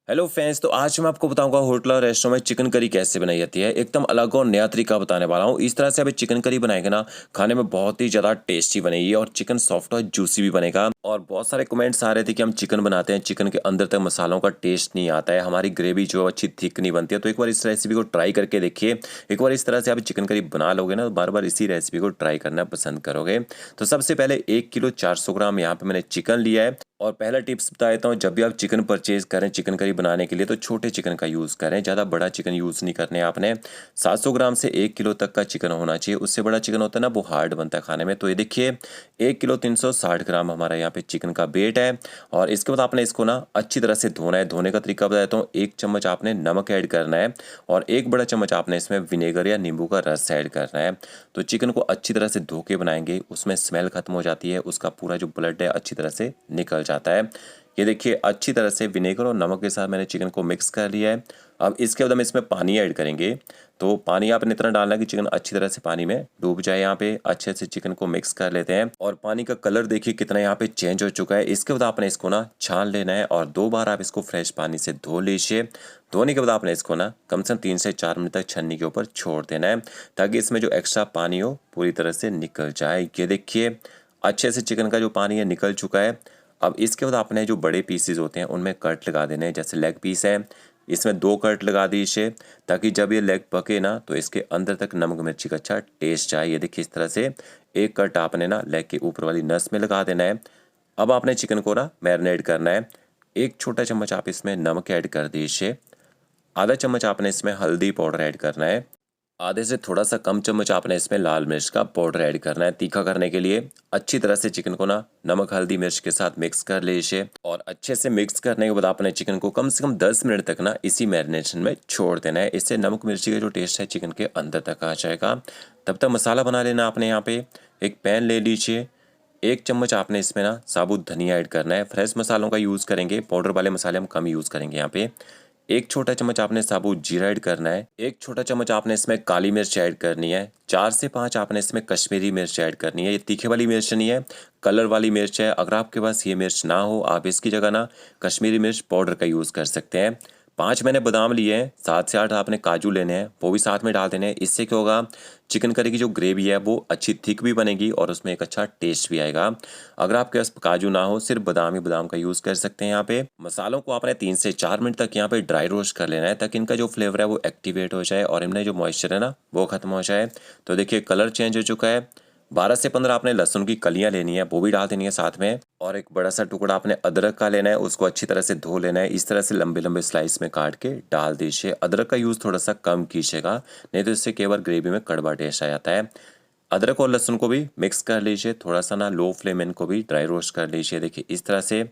Hello friends, तो आज मैं आपको बताऊंगा होटल और रेस्टोरेंट में चिकन करी कैसे बनाई जाती है। एकदम अलग और नया तरीका बताने वाला हूँ। इस तरह से अभी चिकन करी बनाएंगे ना, खाने में बहुत ही ज़्यादा टेस्टी बनेगी और चिकन सॉफ्ट और जूसी भी बनेगा। और बहुत सारे कमेंट्स आ रहे थे कि हम चिकन बनाते हैं, चिकन के अंदर तक मसालों का टेस्ट नहीं आता है, हमारी ग्रेवी जो अच्छी थिक नहीं बनती है। तो एक बार इस रेसिपी को ट्राई करके देखिए। एक बार इस तरह से आप चिकन करी बना लोगे ना, तो बार बार इसी रेसिपी को ट्राई करना पसंद करोगे। तो सबसे पहले 1 किलो 400 ग्राम यहाँ पे मैंने चिकन लिया है। और पहला टिप्स बता देता हूँ, जब भी आप चिकन परचेज करें चिकन करी बनाने के लिए तो छोटे चिकन का यूज़ करें, ज़्यादा बड़ा चिकन यूज़ नहीं करने आपने। 700 ग्राम से 1 किलो तक का चिकन होना चाहिए। उससे बड़ा चिकन होता है ना, वो हार्ड बनता है खाने में। तो ये देखिए 1 किलो 360 ग्राम हमारा यहाँ पे चिकन का वेट है। और इसके बाद आपने इसको ना अच्छी तरह से धोना है। धोने का तरीका बताता हूँ, 1 चम्मच आपने नमक ऐड करना है और 1 बड़ा चम्मच आपने इसमें विनेगर या नींबू का रस ऐड करना है। तो चिकन को अच्छी तरह से धो के बनाएंगे, उसमें स्मेल खत्म हो जाती है, उसका पूरा जो ब्लड है अच्छी तरह से निकल जाता है। ये देखिए अच्छी तरह से विनेगर और नमक के साथ मैंने चिकन को मिक्स कर लिया है। अब इसके बाद हम इसमें पानी ऐड करेंगे। तो पानी आपने इतना डालना है कि चिकन अच्छी तरह से पानी में डूब जाए। यहाँ पे अच्छे से चिकन को मिक्स कर लेते हैं और पानी का कलर देखिए कितना यहाँ पे चेंज हो चुका है। इसके बाद आपने इसको ना छान लेना है और 2 बार आप इसको फ्रेश पानी से धो लीजिए। धोने के बाद आपने इसको ना कम से कम 3 से 4 मिनट तक छन्नी के ऊपर छोड़ देना है, ताकि इसमें जो एक्स्ट्रा पानी हो पूरी तरह से निकल जाए। ये देखिए अच्छे से चिकन का जो पानी है निकल चुका है। अब इसके बाद आपने जो बड़े पीसेस होते हैं उनमें कट लगा देने हैं। जैसे लेग पीस है, इसमें 2 कट लगा दीजिए, ताकि जब ये लेग पके ना तो इसके अंदर तक नमक मिर्ची का अच्छा टेस्ट आए। ये देखिए इस तरह से एक कट आपने ना लेग के ऊपर वाली नस में लगा देना है। अब आपने चिकन को ना मैरिनेट करना है। 1 छोटा चम्मच आप इसमें नमक ऐड कर दीजिए। आधा चम्मच आपने इसमें हल्दी पाउडर ऐड करना है। आधे से थोड़ा सा कम चम्मच आपने इसमें लाल मिर्च का पाउडर ऐड करना है तीखा करने के लिए। अच्छी तरह से चिकन को ना नमक हल्दी मिर्च के साथ मिक्स कर लीजिए और अच्छे से मिक्स करने के बाद आपने चिकन को कम से कम 10 मिनट तक ना इसी मैरिनेशन में छोड़ देना है। इससे नमक मिर्ची का जो टेस्ट है चिकन के अंदर तक आ जाएगा। तब तक मसाला बना लेना आपने। यहाँ पे एक पैन ले लीजिए। 1 चम्मच आपने इसमें ना साबुत धनिया ऐड करना है। फ्रेश मसालों का यूज़ करेंगे, पाउडर वाले मसाले हम कम यूज़ करेंगे यहाँ पे। 1 छोटा चम्मच आपने साबुत जीरा ऐड करना है। 1 छोटा चम्मच आपने इसमें काली मिर्च ऐड करनी है। 4 से 5 आपने इसमें कश्मीरी मिर्च ऐड करनी है। ये तीखे वाली मिर्च नहीं है, कलर वाली मिर्च है। अगर आपके पास ये मिर्च ना हो, आप इसकी जगह ना कश्मीरी मिर्च पाउडर का यूज़ कर सकते हैं। 5 मैंने बादाम लिए हैं, 7 से 8 आपने काजू लेने हैं, वो भी साथ में डाल देने हैं। इससे क्या होगा, चिकन करी की जो ग्रेवी है वो अच्छी थिक भी बनेगी और उसमें एक अच्छा टेस्ट भी आएगा। अगर आपके पास काजू ना हो, सिर्फ बादाम ही बादाम का यूज़ कर सकते हैं। यहाँ पे मसालों को आपने 3 से 4 मिनट तक यहाँ पे ड्राई रोस्ट कर लेना है, ताकि इनका जो फ्लेवर है वो एक्टिवेट हो जाए और इनमें जो मॉइस्चर है ना वो खत्म हो जाए। तो देखिए कलर चेंज हो चुका है। 12 से 15 आपने लहसुन की कलियां लेनी है, वो भी डाल देनी है साथ में। और एक बड़ा सा टुकड़ा आपने अदरक का लेना है, उसको अच्छी तरह से धो लेना है। इस तरह से लंबे लंबे स्लाइस में काट के डाल दीजिए। अदरक का यूज़ थोड़ा सा कम कीजिएगा, नहीं तो इससे केवल ग्रेवी में कड़वा टेस्ट आ जाता है। अदरक और लहसुन को भी मिक्स कर लीजिए। थोड़ा सा ना लो फ्लेम इनको भी ड्राई रोस्ट कर लीजिए। देखिए इस तरह से।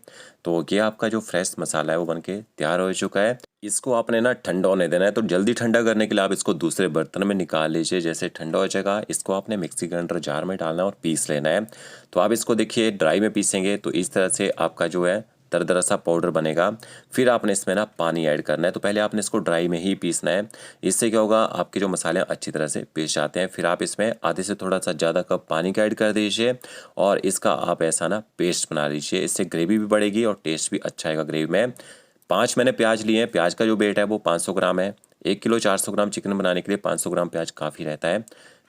तो ये आपका जो फ्रेश मसाला है वो बनके तैयार हो चुका है। इसको आपने ना ठंडा होने देना है। तो जल्दी ठंडा करने के लिए आप इसको दूसरे बर्तन में निकाल लीजिए। जैसे ठंडा हो जाएगा, इसको आपने मिक्सी ग्राइंडर जार में डालना है और पीस लेना है। तो आप इसको देखिए ड्राई में पीसेंगे तो इस तरह से आपका जो है दरदरा सा पाउडर बनेगा। फिर आपने इसमें ना पानी ऐड करना है। तो पहले आपने इसको ड्राई में ही पीसना है। इससे क्या होगा, आपके जो मसाले अच्छी तरह से पीस जाते हैं। फिर आप इसमें आधे से थोड़ा सा ज़्यादा कप पानी का ऐड कर दीजिए और इसका आप ऐसा ना पेस्ट बना लीजिए। इससे ग्रेवी भी बढ़ेगी और टेस्ट भी अच्छा आएगा ग्रेवी में। 5 मैंने प्याज लिए हैं। प्याज का जो वेट है वो 500 ग्राम है। 1 किलो 400 ग्राम चिकन बनाने के लिए 500 ग्राम प्याज काफ़ी रहता है।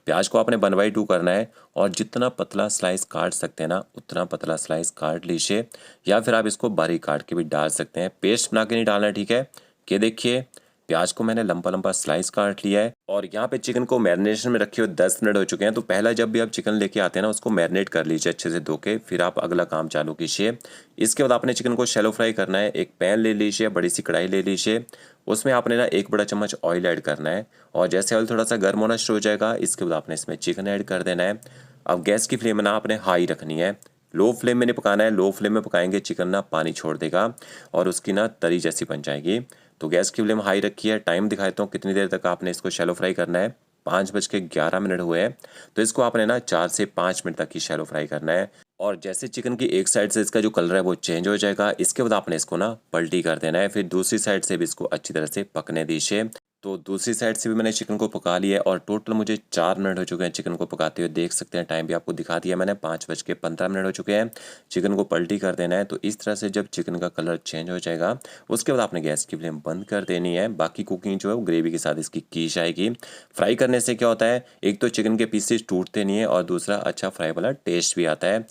प्याज को आपने 1/2 करना है और जितना पतला स्लाइस काट सकते हैं ना उतना पतला स्लाइस काट लीजिए, या फिर आप इसको बारीक काट के भी डाल सकते हैं। पेस्ट बना के नहीं डालना है, ठीक है। ये देखिए प्याज को मैंने लंबा लंबा स्लाइस काट लिया है और यहाँ पे चिकन को मैरिनेशन में रखे हुए 10 मिनट हो चुके हैं। तो पहला जब भी आप चिकन लेके आते हैं ना, उसको मैरिनेट कर लीजिए अच्छे से धो के, फिर आप अगला काम चालू कीजिए। इसके बाद आपने चिकन को शैलो फ्राई करना है। एक पैन ले लीजिए, बड़ी सी कढ़ाई ले लीजिए। उसमें आपने ना 1 बड़ा चम्मच ऑयल ऐड करना है और जैसे ऑयल थोड़ा सा गर्म होना शुरू हो जाएगा, इसके बाद आपने इसमें चिकन ऐड कर देना है। अब गैस की फ्लेम ना आपने हाई रखनी है, लो फ्लेम में नहीं पकाना है। लो फ्लेम में पकाएंगे चिकन ना पानी छोड़ देगा और उसकी ना तरी जैसी बन जाएगी। तो गैस की फ्लेम हाई रखी है। टाइम दिखाता हूँ कितनी देर तक आपने इसको शैलो फ्राई करना है। 5:11 हुए हैं। तो इसको आपने ना 4 से 5 मिनट तक ही शैलो फ्राई करना है। और जैसे चिकन की एक साइड से इसका जो कलर है वो चेंज हो जाएगा, इसके बाद आपने इसको ना पलटी कर देना है। फिर दूसरी साइड से भी इसको अच्छी तरह से पकने दीजिए। तो दूसरी साइड से भी मैंने चिकन को पका लिया है और टोटल मुझे 4 मिनट हो चुके हैं चिकन को पकाते हुए। देख सकते हैं टाइम भी आपको दिखा दिया मैंने, 5:15 हो चुके हैं। चिकन को पलटी कर देना है। तो इस तरह से जब चिकन का कलर चेंज हो जाएगा उसके बाद आपने गैस की फ्लेम बंद कर देनी है। बाकी कुकिंग जो है वो ग्रेवी के साथ इसकी कीश आएगी। फ्राई करने से क्या होता है, एक तो चिकन के पीसेस टूटते नहीं है और दूसरा अच्छा फ्राई वाला टेस्ट भी आता है।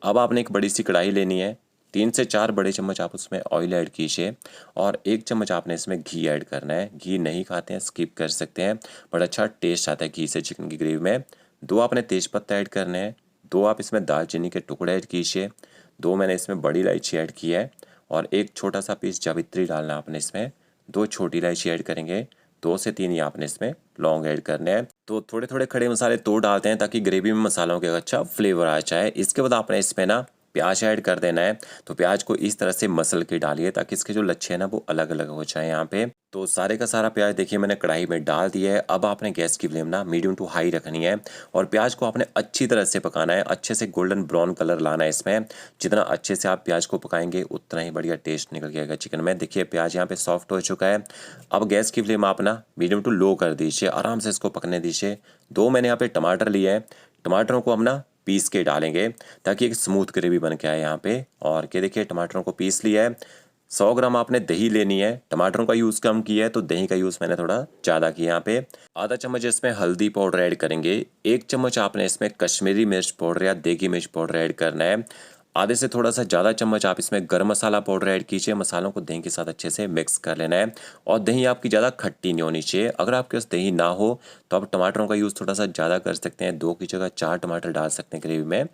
अब आपने एक बड़ी सी कढ़ाई लेनी है, 3 से 4 बड़े चम्मच आप उसमें ऑयल ऐड कीजिए और 1 चम्मच आपने इसमें घी ऐड करना है। घी नहीं खाते हैं स्किप कर सकते हैं, बड़ा अच्छा टेस्ट आता है घी से चिकन की ग्रेवी में। 2 आपने तेज़पत्ता ऐड करने हैं, 2 आप इसमें दालचीनी के टुकड़े ऐड कीजिए, 2 मैंने इसमें बड़ी इलायची ऐड की है और एक छोटा सा पीस जावित्री डालना है आपने इसमें। 2 छोटी इलायची ऐड करेंगे, 2 से 3 ही आपने इसमें लौंग ऐड करने हैं। तो थोड़े थोड़े खड़े मसाले तो डालते हैं ताकि ग्रेवी में मसालों का अच्छा फ्लेवर आ जाए। इसके बाद आपने इसमें ना प्याज ऐड कर देना है। तो प्याज को इस तरह से मसल के डालिए ताकि इसके जो लच्छे हैं ना वो अलग अलग हो जाए यहाँ पे। तो सारे का सारा प्याज देखिए मैंने कढ़ाई में डाल दिया है। अब आपने गैस की फ्लेम ना मीडियम टू हाई रखनी है और प्याज को आपने अच्छी तरह से पकाना है, अच्छे से गोल्डन ब्राउन कलर लाना है इसमें। जितना अच्छे से आप प्याज को पकाएंगे उतना ही बढ़िया टेस्ट निकल के आएगा चिकन में। देखिए प्याज यहाँ पे सॉफ्ट हो चुका है। अब गैस की फ्लेम आप ना मीडियम टू लो कर दीजिए, आराम से इसको पकने दीजिए। 2 मैंने यहाँ पे टमाटर लिए हैं, टमाटरों को हम ना पीस के डालेंगे ताकि एक स्मूथ ग्रेवी बन के आए यहाँ पे। और ये देखिए टमाटरों को पीस लिया है। 100 ग्राम आपने दही लेनी है, टमाटरों का यूज़ कम किया है तो दही का यूज़ मैंने थोड़ा ज़्यादा किया यहाँ पे। आधा चम्मच इसमें हल्दी पाउडर ऐड करेंगे, 1 चम्मच आपने इसमें कश्मीरी मिर्च पाउडर या देगी मिर्च पाउडर ऐड करना है। आधे से थोड़ा सा ज़्यादा चम्मच आप इसमें गरम मसाला पाउडर ऐड कीजिए। मसालों को दही के साथ अच्छे से मिक्स कर लेना है और दही आपकी ज़्यादा खट्टी नहीं होनी चाहिए। अगर आपके पास दही ना हो तो आप टमाटरों का यूज़ थोड़ा सा ज़्यादा कर सकते हैं, 2 की जगह 4 टमाटर डाल सकते हैं ग्रेवी में।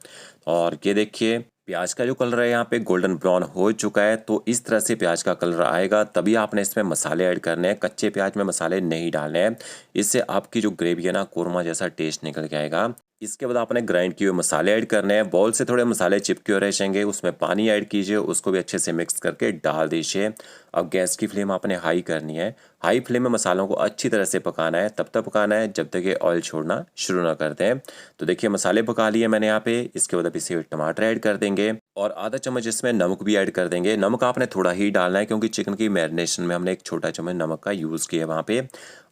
और ये देखिए प्याज का जो कलर है यहाँ पे गोल्डन ब्राउन हो चुका है। तो इस तरह से प्याज का कलर आएगा तभी आपने इसमें मसाले ऐड करने हैं। कच्चे प्याज में मसाले नहीं डालने हैं, इससे आपकी जो ग्रेवी है ना कोरमा जैसा टेस्ट निकल के आएगा। इसके बाद आपने ग्राइंड किए हुए मसाले ऐड करने हैं। बॉल से थोड़े मसाले चिपके हुए रह जाएंगे, उसमें पानी ऐड कीजिए, उसको भी अच्छे से मिक्स करके डाल दीजिए। अब गैस की फ्लेम आपने हाई करनी है। हाई फ्लेम में मसालों को अच्छी तरह से पकाना है, तब तक पकाना है जब तक ये ऑयल छोड़ना शुरू ना कर दें। तो देखिए मसाले पका लिए मैंने यहाँ पे। इसके बाद अब इसे टमाटर ऐड कर देंगे और आधा चम्मच इसमें नमक भी ऐड कर देंगे। नमक आपने थोड़ा ही डालना है क्योंकि चिकन की मैरिनेशन में हमने 1 छोटा चम्मच नमक का यूज़ किया है वहाँ पे।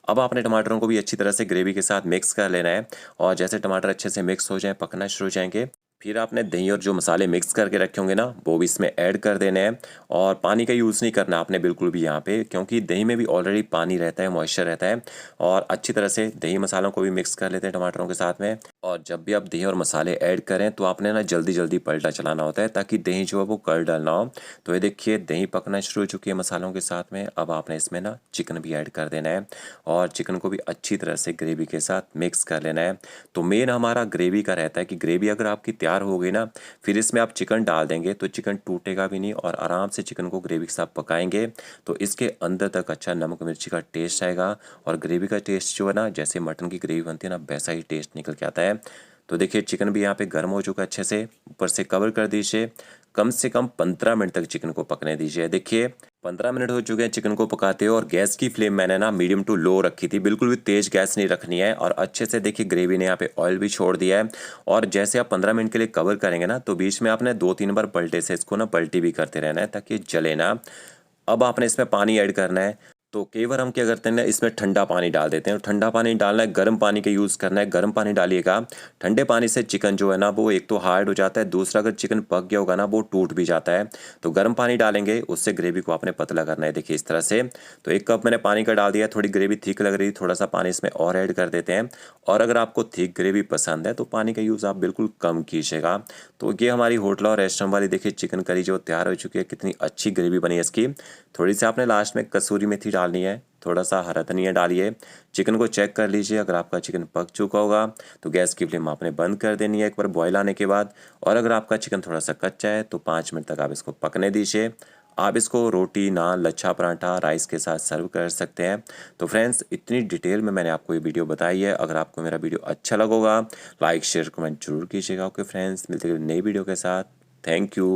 अब आपने टमाटरों को भी अच्छी तरह से ग्रेवी के साथ मिक्स कर लेना है और जैसे टमाटर अच्छे से मिक्स हो जाएं, पकना शुरू हो जाएंगे, फिर आपने दही और जो मसाले मिक्स करके रखे होंगे ना वो भी इसमें ऐड कर देने हैं। और पानी का यूज़ नहीं करना आपने बिल्कुल भी यहाँ पे, क्योंकि दही में भी ऑलरेडी पानी रहता है, मॉइस्चर रहता है। और अच्छी तरह से दही मसालों को भी मिक्स कर लेते हैं टमाटरों के साथ में। और जब भी आप दही और मसाले ऐड करें तो आपने ना जल्दी जल्दी पलटा चलाना होता है ताकि दही जो है वो कर्ड ना हो। तो ये देखिए दही पकना शुरू हो चुकी है मसालों के साथ में। अब आपने इसमें ना चिकन भी ऐड कर देना है और चिकन को भी अच्छी तरह से ग्रेवी के साथ मिक्स कर लेना है। तो मेन हमारा ग्रेवी का रहता है कि ग्रेवी अगर आपकी तैयार हो गई ना फिर इसमें आप चिकन डाल देंगे तो चिकन टूटेगा भी नहीं और आराम से चिकन को ग्रेवी के साथ पकाएंगे तो इसके अंदर तक अच्छा नमक मिर्ची का टेस्ट आएगा और ग्रेवी का टेस्ट जो है ना जैसे मटन की ग्रेवी बनती है ना वैसा ही टेस्ट निकल के आता है। तो देखिए चिकन भी यहाँ पे गर्म हो चुका है अच्छे से। ऊपर से कवर कर दीजिए, कम से कम 15 मिनट तक चिकन को पकने दीजिए। देखिए 15 मिनट हो चुके हैं चिकन को पकाते हुए और गैस की फ्लेम मैंने ना मीडियम टू लो रखी थी, बिल्कुल भी तेज़ गैस नहीं रखनी है। और अच्छे से देखिए ग्रेवी ने यहाँ पे ऑयल भी छोड़ दिया है। और जैसे आप 15 मिनट के लिए कवर करेंगे ना तो बीच में आपने 2-3 बार पलटे से इसको ना पलटी भी करते रहना है ताकि जले ना। अब आपने इसमें पानी ऐड करना है। तो कई बार हम क्या करते हैं ना इसमें ठंडा पानी डाल देते हैं। ठंडा पानी डालना है, गर्म पानी का यूज़ करना है। गर्म पानी डालिएगा, ठंडे पानी से चिकन जो है ना वो एक तो हार्ड हो जाता है, दूसरा अगर चिकन पक गया होगा ना वो टूट भी जाता है। तो गर्म पानी डालेंगे, उससे ग्रेवी को आपने पतला करना है। देखिए इस तरह से। तो 1 कप मैंने पानी का डाल दिया। थोड़ी ग्रेवी थिक लग रही, थोड़ा सा पानी इसमें और ऐड कर देते हैं। और अगर आपको थिक ग्रेवी पसंद है तो पानी का यूज़ आप बिल्कुल कम कीजिएगा। तो ये हमारी होटल और रेस्टोरेंट वाली देखिए चिकन करी जो तैयार हो चुकी है, कितनी अच्छी ग्रेवी बनी है इसकी। थोड़ी सी आपने लास्ट में कसूरी मेथी डालनी है, थोड़ा सा हरा धनिया डालिए। चिकन को चेक कर लीजिए, अगर आपका चिकन पक चुका होगा तो गैस की फ्लेम आपने बंद कर देनी है एक बार बॉयल आने के बाद। और अगर आपका चिकन थोड़ा सा कच्चा है तो 5 मिनट तक आप इसको पकने दीजिए। आप इसको रोटी, नान, लच्छा पराठा, राइस के साथ सर्व कर सकते हैं। तो फ्रेंड्स इतनी डिटेल में मैंने आपको ये वीडियो बताई है। अगर आपको मेरा वीडियो अच्छा लगा होगा लाइक शेयर कमेंट जरूर कीजिएगा। ओके फ्रेंड्स, मिलते हैं नई वीडियो के साथ। Thank you.